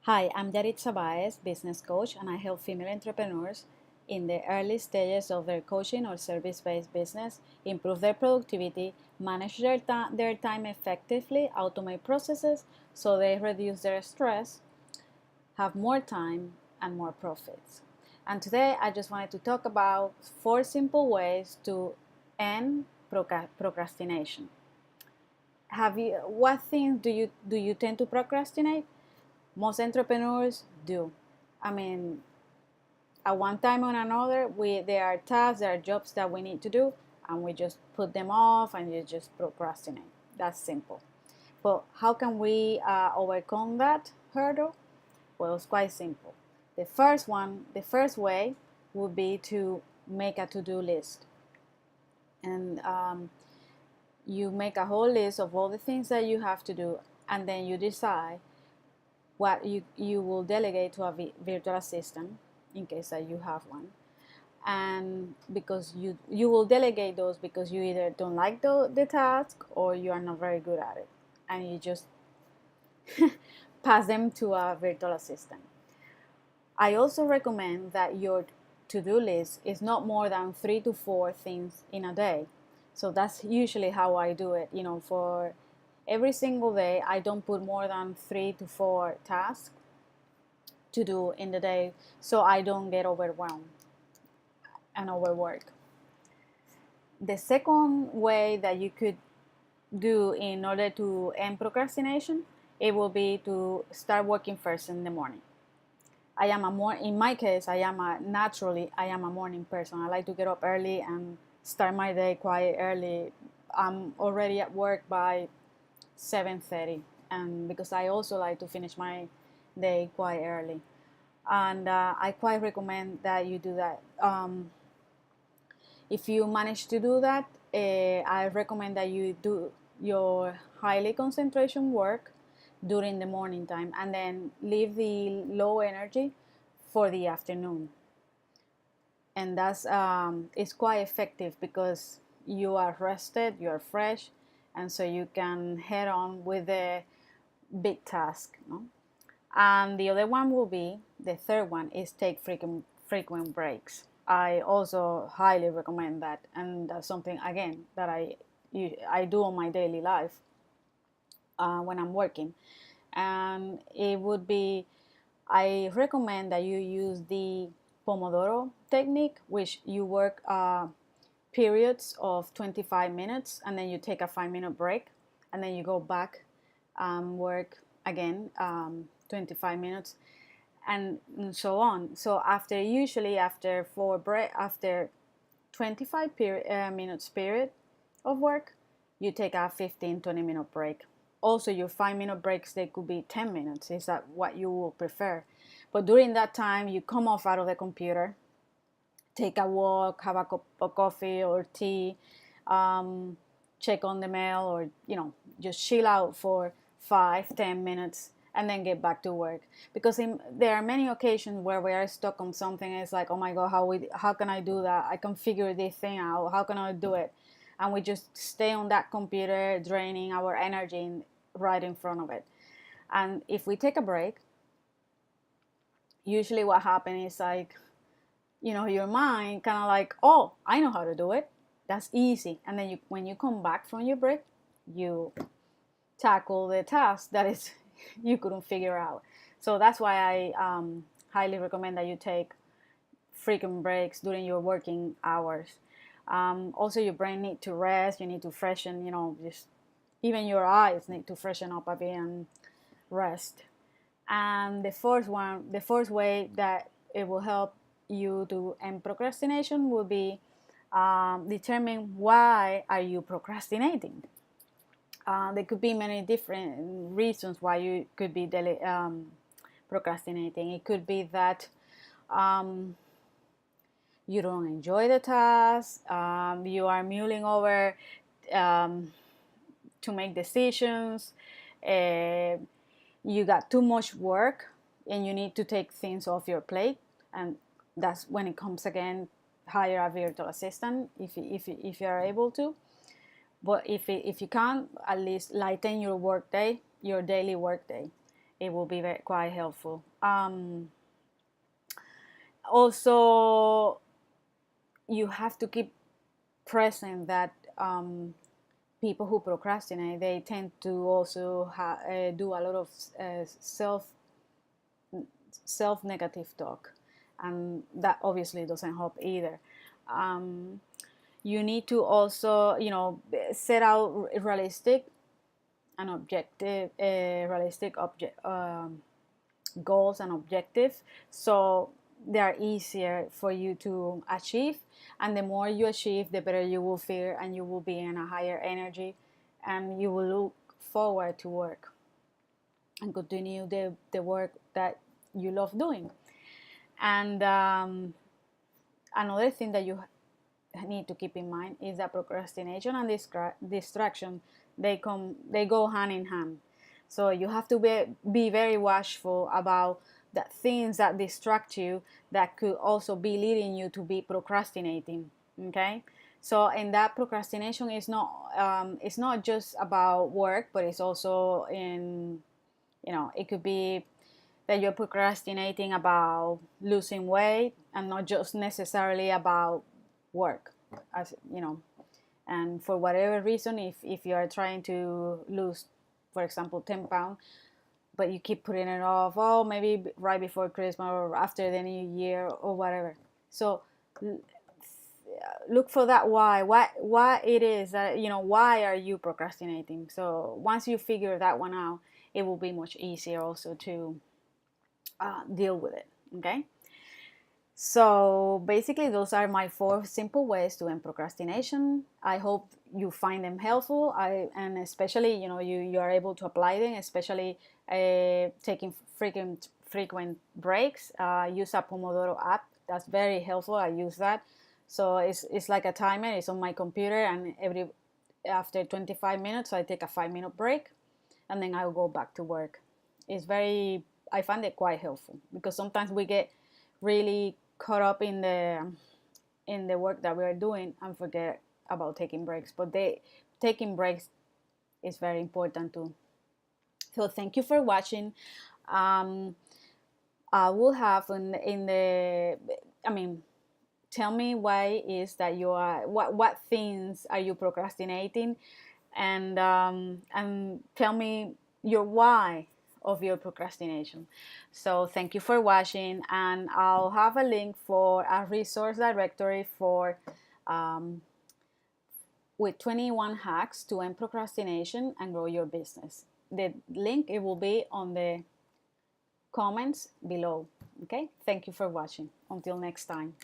Hi, I'm Yaritza Baez, business coach, and I help female entrepreneurs in the early stages of their coaching or service-based business improve their productivity, manage their time effectively, automate processes so they reduce their stress, have more time, and more profits. And today I just wanted to talk about 4 simple ways to end procrastination. What things do you tend to procrastinate? Most entrepreneurs do. I mean, at one time or another, there are tasks, there are jobs that we need to do, and we just put them off and you just procrastinate. That's simple. But how can we overcome that hurdle? Well, it's quite simple. The first way would be to make a to-do list. And you make a whole list of all the things that you have to do, and then you decide what you will delegate to a virtual assistant in case that you have one. And because you will delegate those because you either don't like the task or you are not very good at it, and you just pass them to a virtual assistant. I also recommend that your to-do list is not more than 3 to 4 things in a day. So that's usually how I do it. For every single day, I don't put more than 3 to 4 tasks to do in the day so I don't get overwhelmed and overwork. The second way that you could do in order to end procrastination, it will be to start working first in the morning. In my case, I am a morning person. I like to get up early and start my day quite early. I'm already at work by 7:30, and because I also like to finish my day quite early, and I quite recommend that you do that. If you manage to do that, I recommend that you do your highly concentration work during the morning time and then leave the low energy for the afternoon. And that's it's quite effective because you are rested, you are fresh, and so you can head on with the big task. No? And the other one will be, the third one is take frequent breaks. I also highly recommend that, and that's something again that I do on my daily life when I'm working. And it would be, I recommend that you use the Pomodoro technique, which you work periods of 25 minutes and then you take a 5-minute break and then you go back and work again 25 minutes and so on. So after 25 minutes period of work, you take a 15-20 minute break. Also, your 5-minute breaks, they could be 10 minutes. Is that what you will prefer? But during that time, you come off out of the computer, take a walk, have a cup of coffee or tea, check on the mail, or just chill out for 5-10 minutes and then get back to work. Because there are many occasions where we are stuck on something and it's like, oh my god, how can I do that? I can figure this thing out. How can I do it? And we just stay on that computer, draining our energy right in front of it. And if we take a break, usually what happens is like, your mind kind of like, oh, I know how to do it. That's easy. And then when you come back from your break, you tackle the task that is you couldn't figure out. So that's why I highly recommend that you take frequent breaks during your working hours. Also, your brain needs to rest. You need to freshen, just even your eyes need to freshen up a bit and rest. And the fourth way that it will help you to end procrastination will be determine why are you procrastinating. There could be many different reasons why you could be procrastinating. It could be that you don't enjoy the task, you are mulling over to make decisions, you got too much work and you need to take things off your plate, and that's when it comes again, hire a virtual assistant if you are able to. But if you can't, at least lighten your daily work day. it will be quite helpful. Also, you have to keep present that people who procrastinate, they tend to also do a lot of self negative talk, and that obviously doesn't help either. You need to also, set out realistic and objective, goals and objectives, so they are easier for you to achieve. And the more you achieve, the better you will feel, and you will be in a higher energy, and you will look forward to work and continue the work that you love doing. And another thing that you need to keep in mind is that procrastination and distraction, they go hand in hand. So you have to be very watchful about the things that distract you, that could also be leading you to be procrastinating. Okay, so in that, procrastination is not it's not just about work, but it's also in, it could be that you're procrastinating about losing weight, and not just necessarily about work, as you know. And for whatever reason, if you are trying to lose, for example, 10 pounds, but you keep putting it off, oh, maybe right before Christmas or after the new year or whatever. So look for that why it is that, why are you procrastinating. So once you figure that one out, it will be much easier also to deal with it. Okay, so basically those are my 4 simple ways to end procrastination. I hope you find them helpful. And especially, you are able to apply them, especially taking frequent breaks. Use a Pomodoro app. That's very helpful. I use that. So it's like a timer. It's on my computer, and after 25 minutes I take a 5-minute break, and then I'll go back to work. I find it quite helpful, because sometimes we get really caught up in the work that we are doing and forget about taking breaks. But taking breaks is very important too. So thank you for watching. I will have tell me why is that you are, what things are you procrastinating, and tell me your why of your procrastination. So thank you for watching, and I'll have a link for a resource directory with 21 hacks to end procrastination and grow your business. The link, it will be on the comments below. Okay, thank you for watching. Until next time.